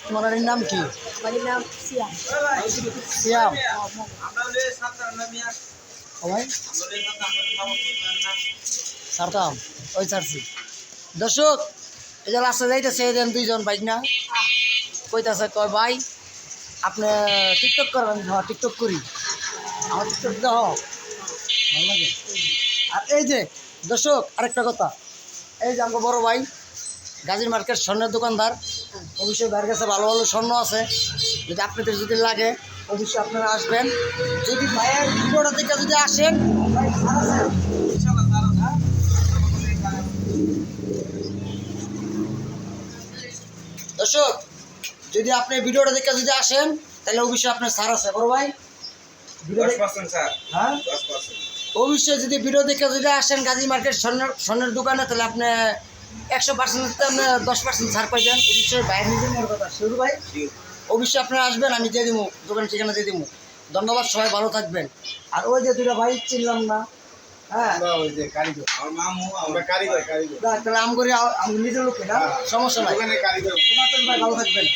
তোমার নানির নাম কি? বাড়ির নাম সিয়াম। সিয়াম। ও ভাই ছাড়তাম ওই ছাড়ছি। দর্শক এই যে লাস্টে যাইতেছে দেন দুইজন বাইক না কইতাছে কয় ভাই আপনি টিকটক করবেন? হ্যাঁ টিকটক করি। আমার টিকটক দেহ ভালো লাগে। আর এই যে দর্শক আরেকটা কথা, এই যে আমার বড় ভাই গাজীর মার্কেট স্বর্ণের দোকানদার, অবশ্যই ভাইয়ের কাছে ভালো ভালো স্বর্ণ আছে। যদি আপনাদের যদি লাগে অবশ্যই আপনারা আসবেন। যদি ভাইয়ের ভিডিওটা থেকে যদি আসেন ভাই ছাড় আছে। হ্যাঁ? দর্শক যদি আপনি ভিডিওটা দেখে যদি আসেন তাহলে অবশ্যই আপনার ছাড় আছে বড় ভাই। ভিডিও হ্যাঁ অবশ্যই যদি ভিডিও দেখে যদি আসেন গাজী মার্কেট স্বর্ণের দোকানে তাহলে আপনি 100% আপনি 10% ছাড় পাইবেন। অবশ্যই ভাইয়ের নিজের মনের কথা শুরু ভাই, অবশ্যই আপনারা আসবেন, আমি দিয়ে দিব দোকান ঠিকানা দিয়ে দিব। ধন্যবাদ, সবাই ভালো থাকবেন। আর ওই যে দুটা ভাই চিনলাম না, হ্যাঁ ওই যে কারিগর আমার মামু আমরা কারিগর তাহলে আম করি আমি নিজের লোক না, সমস্যা নাই। কারিগর ভাই ভালো থাকবেন।